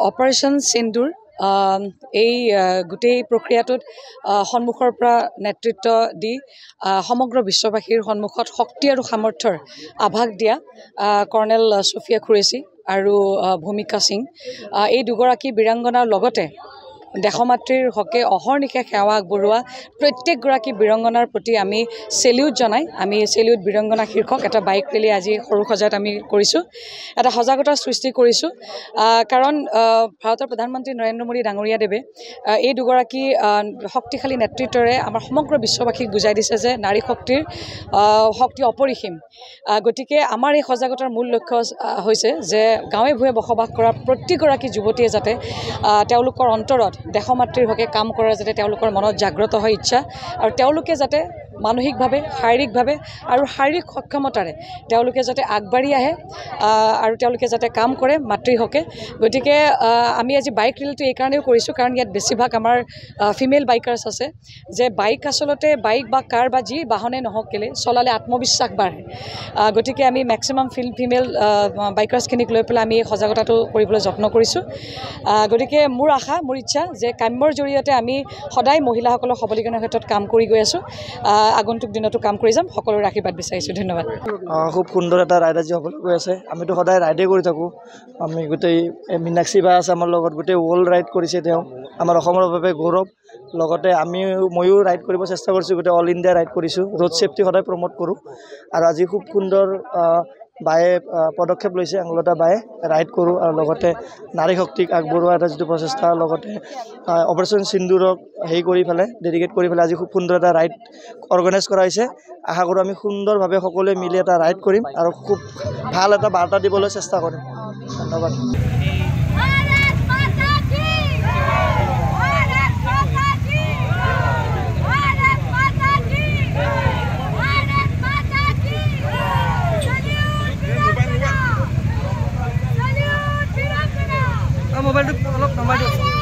Operation সিন্দুৰ এই গোটেই প্ৰক্ৰিয়াটোত সন্মুখৰ পৰা নেতৃত্ব দি সমগ্ৰ বিশ্ববাসীৰ সন্মুখত শক্তি আৰু সামৰ্থ্যৰ আভাস দিয়া কৰ্ণেল ছফিয়া কুৰেশ্বি আৰু ভূমিকা সিং এই দুগৰাকী বীৰাংগনাৰ লগতে দেশমাতৃৰ হকে অহৰ্নিশে সেৱা আগবঢ়োৱা প্ৰত্যেকগৰাকী বীৰাংগনাৰ প্ৰতি আমি সেলিউট জনাই আমি সেলিউট বীৰাংগনা শীৰ্ষক এটা বাইক ৰেলী আজি সৰু সজাত আমি কৰিছোঁ এটা সজাগতাৰ সৃষ্টি কৰিছোঁ কাৰণ ভাৰতৰ প্ৰধানমন্ত্ৰী নৰেন্দ্ৰ মোদী ডাঙৰীয়াদেৱে এই দুগৰাকী শক্তিশালী নেতৃত্বৰে আমাৰ সমগ্ৰ বিশ্ববাসীক বুজাই দিছে যে নাৰী শক্তিৰ শক্তি অপৰিসীম গতিকে আমাৰ এই সজাগতাৰ মূল লক্ষ্য হৈছে যে গাঁৱে ভূঞে বসবাস কৰা প্ৰতিগৰাকী যুৱতীয়ে যাতে তেওঁলোকৰ অন্তৰত দেশমাতৃৰ হকে কাম কৰাৰ যাতে তেওঁলোকৰ মনত জাগ্ৰত হয় ইচ্ছা আৰু তেওঁলোকে যাতে মানসিকভাৱে শাৰীৰিকভাৱে আৰু শাৰীৰিক সক্ষমতাৰে তেওঁলোকে যাতে আগবাঢ়ি আহে আৰু তেওঁলোকে যাতে কাম কৰে মাতৃৰ হকে গতিকে আমি আজি বাইক ৰেলীটো এই কাৰণেও কৰিছোঁ কাৰণ ইয়াত বেছিভাগ আমাৰ ফিমেল বাইকাৰ্ছ আছে যে বাইক আচলতে বাইক বা কাৰ বা যি বাহনে নহওক কেলে চলালে আত্মবিশ্বাস বাঢ়ে গতিকে আমি মেক্সিমাম ফিমেল বাইকাৰ্ছখিনিক লৈ পেলাই আমি এই সজাগতাটো কৰিবলৈ যত্ন কৰিছোঁ গতিকে মোৰ আশা মোৰ ইচ্ছা যে কাম্যৰ জৰিয়তে আমি সদায় মহিলাসকলৰ সবলীকৰণৰ ক্ষেত্ৰত কাম কৰি গৈ আছোঁ আগন্তুক দিনতো কাম কৰি যাম সকলোৰে আশীৰ্বাদ বিচাৰিছোঁ ধন্যবাদ খুব সুন্দৰ এটা ৰাইড আজি হ'বলৈ গৈ আছে আমিতো সদায় ৰাইডে কৰি থাকোঁ আমি গোটেই মীনাক্ষী বা আছে আমাৰ লগত গোটেই ৱৰ্ল্ড ৰাইড কৰিছে তেওঁ আমাৰ অসমৰ বাবে গৌৰৱ লগতে ময়ো ৰাইড কৰিব চেষ্টা কৰিছোঁ গোটেই অল ইণ্ডিয়া ৰাইড কৰিছোঁ ৰোড ছেফটি সদায় প্ৰমোট কৰোঁ আৰু আজি খুব সুন্দৰ বায়ে পদক্ষেপ লৈছে আঙুলতা বায়ে ৰাইড কৰোঁ আৰু লগতে নাৰী শক্তিক আগবঢ়োৱা এটা যিটো প্ৰচেষ্টা লগতে অপাৰেশ্যন সিন্দুৰক হেৰি কৰি পেলাই ডেডিকেট কৰি পেলাই আজি খুব সুন্দৰ এটা ৰাইড অৰ্গেনাইজ কৰা হৈছে আশা কৰোঁ আমি সুন্দৰভাৱে সকলোৱে মিলি এটা ৰাইড কৰিম আৰু খুব ভাল এটা বাৰ্তা দিবলৈ চেষ্টা কৰিম ধন্যবাদ মোবাইলটো অলপ নমাই দিয়ক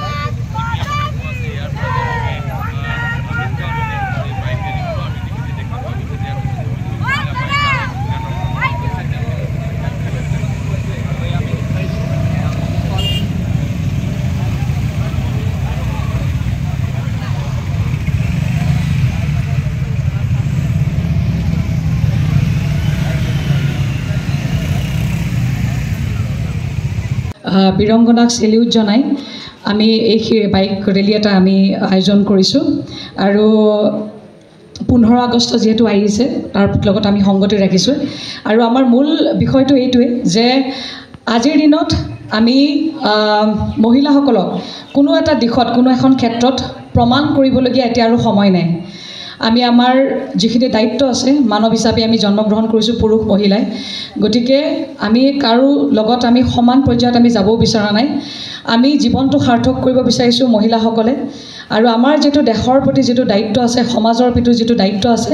বীৰংগনাক সেলিউট জনাই আমি এই বাইক ৰেলী এটা আমি আয়োজন কৰিছোঁ আৰু 15 আগষ্ট যেহেতু আহিছে তাৰ লগত আমি সংগতি ৰাখিছোঁ আৰু আমাৰ মূল বিষয়টো এইটোৱে যে আজিৰ দিনত আমি মহিলাসকলক কোনো এটা দিশত কোনো এখন ক্ষেত্ৰত প্ৰমাণ কৰিবলগীয়া এতিয়া আৰু সময় নাই আমি আমাৰ যিখিনি দায়িত্ব আছে মানৱ হিচাপে আমি জন্মগ্ৰহণ কৰিছোঁ পুৰুষ মহিলাই গতিকে আমি কাৰো লগত আমি সমান পৰ্যায়ত আমি যাবও বিচৰা নাই আমি জীৱনটো সাৰ্থক কৰিব বিচাৰিছোঁ মহিলাসকলে আৰু আমাৰ যেটো দেশৰ প্ৰতি যেটো দায়িত্ব আছে সমাজৰ প্ৰতি যেটো দায়িত্ব আছে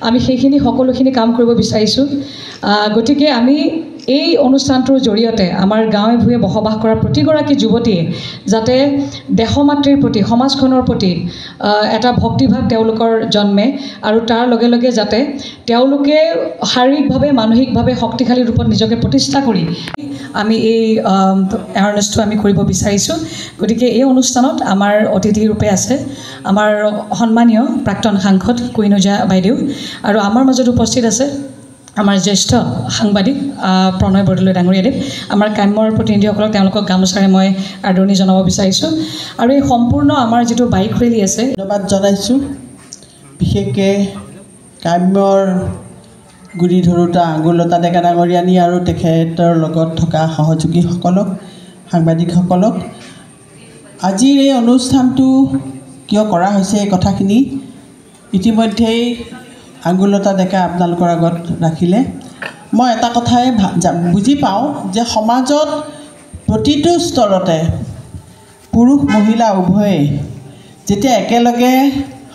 আমি সেইখিনি সকলোখিনি কাম কৰিব বিচাৰিছোঁ গতিকে আমি এই অনুষ্ঠানটোৰ জৰিয়তে আমাৰ গাঁৱে ভূঞে বসবাস কৰা প্ৰতিগৰাকী যুৱতীয়ে যাতে দেশমাতৃৰ প্ৰতি সমাজখনৰ প্ৰতি এটা ভক্তিভাৱ তেওঁলোকৰ জন্মে আৰু তাৰ লগে লগে যাতে তেওঁলোকে শাৰীৰিকভাৱে মানসিকভাৱে শক্তিশালী ৰূপত নিজকে প্ৰতিষ্ঠা কৰি আমি এই এৱাৰনেছটো আমি কৰিব বিচাৰিছোঁ গতিকে এই অনুষ্ঠানত আমাৰ অতিথি ৰূপে আছে আমাৰ সন্মানীয় প্ৰাক্তন সাংসদ কুইনুজা বাইদেউ আৰু আমাৰ মাজত উপস্থিত আছে আমাৰ জ্যেষ্ঠ সাংবাদিক প্ৰণয় বৰদলৈ ডাঙৰীয়াদেৱ আমাৰ কাম্যৰ প্ৰতিনিধিসকলক তেওঁলোকক গামোচাৰে মই আদৰণি জনাব বিচাৰিছোঁ আৰু এই সম্পূৰ্ণ আমাৰ যেটো বাইক ৰেলী আছে ধন্যবাদ জনাইছোঁ বিশেষকৈ কাম্যৰ গুৰি ধৰোঁতা আঙুলতা ডেকা ডাঙৰীয়ানী আৰু তেখেতৰ লগত থকা সহযোগীসকলক সাংবাদিকসকলক আজিৰ এই অনুষ্ঠানটো কিয় কৰা হৈছে এই কথাখিনি ইতিমধ্যেই আঙুলতা ডেকা আপোনালোকৰ আগত ৰাখিলে মই এটা কথাই বুজি পাওঁ যে সমাজত প্ৰতিটো স্তৰতে পুৰুষ মহিলা উভয়ে যেতিয়া একেলগে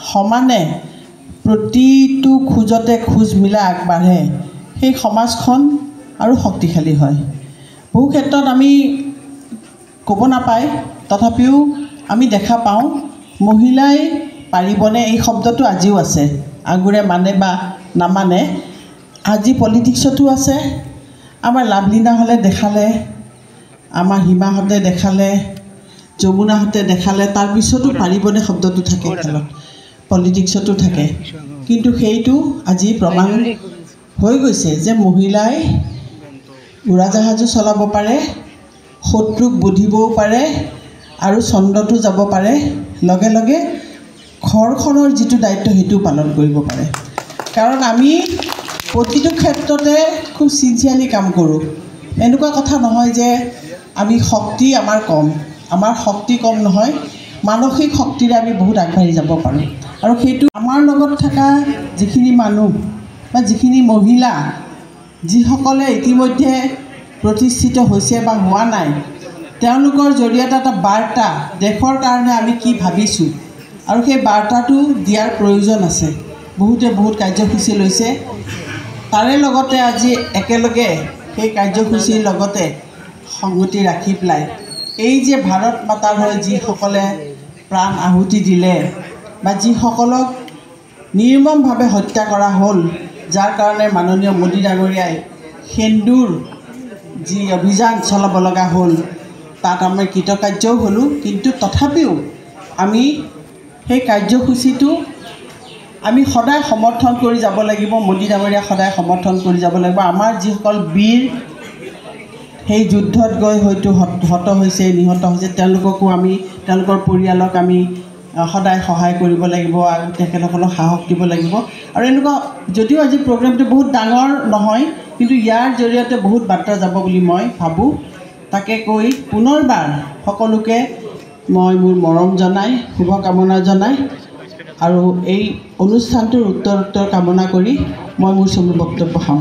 সমানে প্ৰতিটো খোজতে খোজ মিলাই আগবাঢ়ে সেই সমাজখন আৰু শক্তিশালী হয় বহু ক্ষেত্ৰত আমি ক'ব নাপায় তথাপিও আমি দেখা পাওঁ মহিলাই পাৰিবনে এই শব্দটো আজিও আছে আগুৰে মানে বা নামানে আজি পলিটিক্সতো আছে আমাৰ লাভলীনা হ'লে দেখালে আমাৰ হিমাহঁতে দেখালে, যমুনাহঁতে দেখালে, তাৰপিছতো পাৰিবনে শব্দটো থাকে খেলত, পলিটিক্সতো থাকে। কিন্তু সেইটো আজি প্ৰমাণ হৈ গৈছে যে মহিলাই উৰাজাহাজো চলাব পাৰে, শত্ৰুক বুধিবও পাৰে আৰু চন্দ্ৰতো যাব পাৰে, লগে লগে ঘৰখনৰ যিটো দায়িত্ব সেইটোও পালন কৰিব পাৰে। কাৰণ আমি প্ৰতিটো ক্ষেত্ৰতে খুব চিনচিয়াৰলি কাম কৰোঁ। এনেকুৱা কথা নহয় যে আমি শক্তি আমাৰ কম, আমাৰ শক্তি কম নহয়, মানসিক শক্তিৰে আমি বহুত আগবাঢ়ি যাব পাৰোঁ। আৰু সেইটো আমাৰ লগত থকা যিখিনি মানুহ বা যিখিনি মহিলা, যিসকলে ইতিমধ্যে প্ৰতিষ্ঠিত হৈছে বা হোৱা নাই, তেওঁলোকৰ জৰিয়তে এটা বাৰ্তা দেশৰ কাৰণে আমি কি ভাবিছোঁ আৰু সেই বাৰ্তাটো দিয়াৰ প্ৰয়োজন আছে। বহুতে বহুত কাৰ্যসূচী লৈছে, তাৰে লগতে আজি একেলগে সেই কাৰ্যসূচীৰ লগতে সংগতি ৰাখি পেলাই এই যে ভাৰত মাতাৰ হৈ যিসকলে প্ৰাণ আহুতি দিলে বা যিসকলক নিৰ্মমভাৱে হত্যা কৰা হ'ল, যাৰ কাৰণে মাননীয় মোদী ডাঙৰীয়াই সেন্দুৰ যি অভিযান চলাব লগা হ'ল, তাত আমি কৃতকাৰ্যও হ'লোঁ। কিন্তু তথাপিও আমি সেই কাৰ্যসূচীটো আমি সদায় সমৰ্থন কৰি যাব লাগিব, মোদী ডাঙৰীয়াক সদায় সমৰ্থন কৰি যাব লাগিব। আমাৰ যিসকল বীৰ সেই যুদ্ধত গৈ হয়তো হত হৈছে, নিহত হৈছে, তেওঁলোককো আমি, তেওঁলোকৰ পৰিয়ালক আমি সদায় সহায় কৰিব লাগিব আৰু তেখেতসকলক সাহস দিব লাগিব। আৰু এনেকুৱা যদিও আজি প্ৰগ্ৰেমটো বহুত ডাঙৰ নহয়, কিন্তু ইয়াৰ জৰিয়তে বহুত বাৰ্তা যাব বুলি মই ভাবোঁ। তাকে কৈ পুনৰবাৰ সকলোকে মই মোৰ মৰম জনাই, শুভকামনা জনাই আৰু এই অনুষ্ঠানটোৰ উত্তৰ কামনা কৰি মই মোৰ চমু বক্তব্য সামৰিছোঁ।